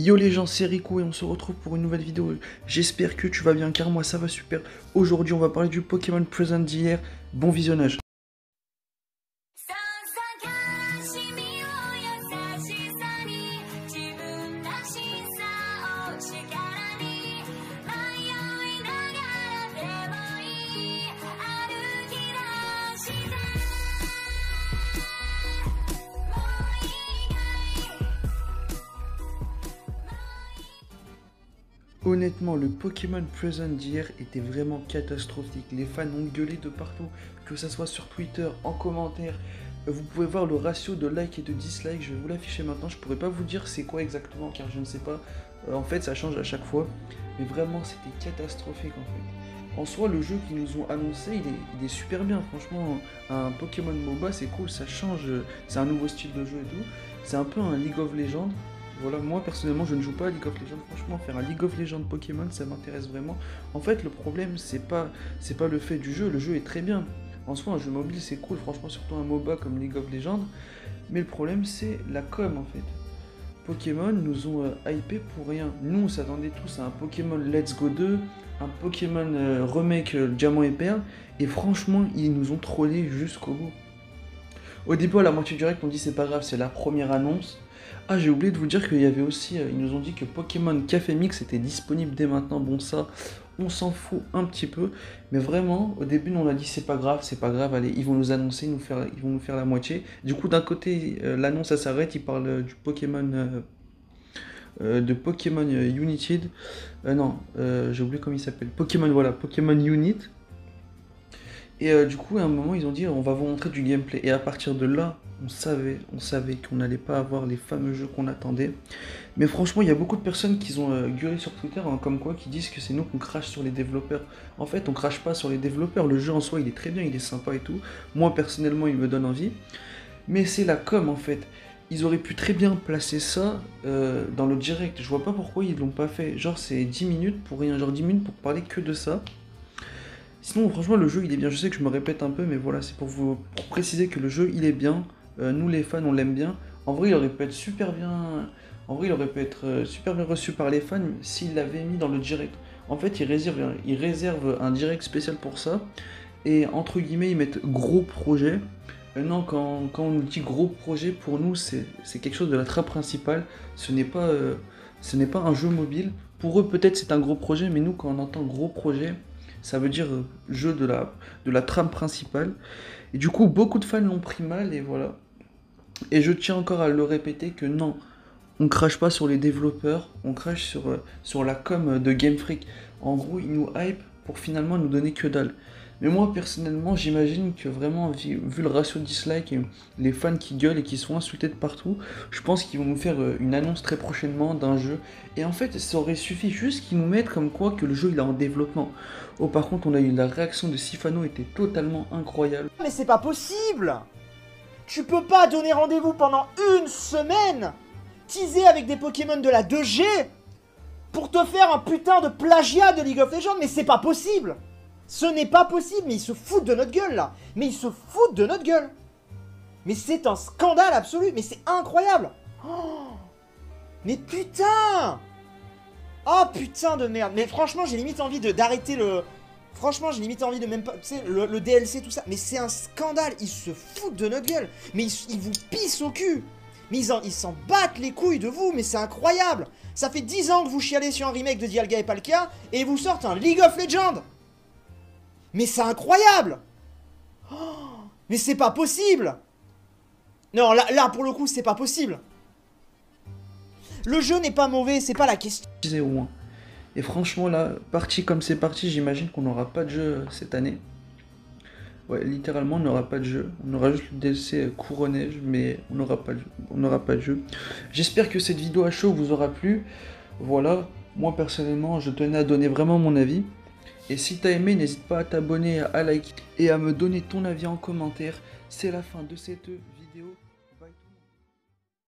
Yo les gens, c'est Rico et on se retrouve pour une nouvelle vidéo. J'espère que tu vas bien car moi ça va super. Aujourd'hui on va parler du Pokémon Present d'hier. Bon visionnage. Honnêtement, le Pokémon Present d'hier était vraiment catastrophique. Les fans ont gueulé de partout, que ça soit sur Twitter, en commentaire. Vous pouvez voir le ratio de likes et de dislikes, je vais vous l'afficher maintenant. Je pourrais pas vous dire c'est quoi exactement car je ne sais pas. En fait, ça change à chaque fois. Mais vraiment, c'était catastrophique en fait. En soi, le jeu qu'ils nous ont annoncé, il est super bien. Franchement, un Pokémon MOBA, c'est cool, ça change. C'est un nouveau style de jeu et tout. C'est un peu un League of Legends. Voilà, moi personnellement je ne joue pas à League of Legends, franchement faire un League of Legends Pokémon ça m'intéresse vraiment. En fait le problème c'est pas le fait du jeu, le jeu est très bien. En soi un jeu mobile c'est cool, franchement surtout un MOBA comme League of Legends. Mais le problème c'est la com en fait. Pokémon nous ont hypé pour rien. Nous on s'attendait tous à un Pokémon Let's Go 2, un Pokémon remake Diamant et Perle. Et franchement ils nous ont trollé jusqu'au bout. Au début à la moitié du direct on dit c'est pas grave, c'est la première annonce. Ah, j'ai oublié de vous dire qu'il y avait aussi, ils nous ont dit que Pokémon Café Mix était disponible dès maintenant. Bon ça, on s'en fout un petit peu. Mais vraiment, au début, on a dit c'est pas grave, allez, ils vont nous annoncer, ils vont nous faire la moitié. Du coup, d'un côté, l'annonce, ça s'arrête, ils parlent du Pokémon, de Pokémon United. Non, j'ai oublié comment il s'appelle. Pokémon, voilà, Pokémon Unit. Et du coup, à un moment, ils ont dit on va vous montrer du gameplay. Et à partir de là, on savait qu'on n'allait pas avoir les fameux jeux qu'on attendait. Mais franchement, il y a beaucoup de personnes qui ont gueulé sur Twitter, hein, comme quoi, qui disent que c'est nous qu'on crache sur les développeurs. En fait, on crache pas sur les développeurs. Le jeu en soi, il est très bien, il est sympa et tout. Moi, personnellement, il me donne envie. Mais c'est la com, en fait. Ils auraient pu très bien placer ça dans le direct. Je vois pas pourquoi ils l'ont pas fait. Genre, c'est 10 minutes pour rien. Genre, 10 minutes pour parler que de ça. Sinon, franchement, le jeu, il est bien. Je sais que je me répète un peu, mais voilà, c'est pour préciser que le jeu, il est bien. Nous, les fans, on l'aime bien. En vrai, il aurait pu être super bien. En vrai, il aurait pu être super bien reçu par les fans s'il l'avait mis dans le direct. En fait, ils réservent un direct spécial pour ça. Et entre guillemets, ils mettent gros projet. Non, quand on nous dit gros projet, pour nous, c'est quelque chose de la trame principale. Ce n'est pas un jeu mobile. Pour eux, peut-être c'est un gros projet, mais nous, quand on entend gros projet, ça veut dire jeu de la trame principale. Et du coup, beaucoup de fans l'ont pris mal, et voilà. Et je tiens encore à le répéter que non, on crache pas sur les développeurs, on crache sur la com de Game Freak. En gros, ils nous hype pour finalement nous donner que dalle. Mais moi, personnellement, j'imagine que vraiment, vu le ratio de dislike et les fans qui gueulent et qui sont insultés de partout, je pense qu'ils vont nous faire une annonce très prochainement d'un jeu. Et en fait, ça aurait suffi juste qu'ils nous mettent comme quoi que le jeu il est en développement. Oh, par contre, on a eu la réaction de Sifano était totalement incroyable. Mais c'est pas possible! Tu peux pas donner rendez-vous pendant une semaine, teaser avec des Pokémon de la 2G, pour te faire un putain de plagiat de League of Legends, mais c'est pas possible! Ce n'est pas possible, mais ils se foutent de notre gueule là! Mais ils se foutent de notre gueule! Mais c'est un scandale absolu, mais c'est incroyable! Oh, mais putain! Oh putain de merde! Mais franchement, j'ai limite envie d'arrêter le... Franchement, j'ai limite envie de même pas... Tu sais, le DLC, tout ça. Mais c'est un scandale. Ils se foutent de notre gueule. Mais ils vous pissent au cul. Mais ils s'en battent les couilles de vous. Mais c'est incroyable. Ça fait 10 ans que vous chialez sur un remake de Dialga et Palkia. Et vous sortez un League of Legends. Mais c'est incroyable. Oh, mais c'est pas possible. Non, là pour le coup, c'est pas possible. Le jeu n'est pas mauvais, c'est pas la question. Et franchement là, parti comme c'est parti, j'imagine qu'on n'aura pas de jeu cette année. Ouais, littéralement on n'aura pas de jeu. On aura juste le DLC couronné, mais on n'aura pas de jeu. J'espère que cette vidéo à chaud vous aura plu. Voilà, moi personnellement je tenais à donner vraiment mon avis. Et si t'as aimé, n'hésite pas à t'abonner, à liker et à me donner ton avis en commentaire. C'est la fin de cette vidéo.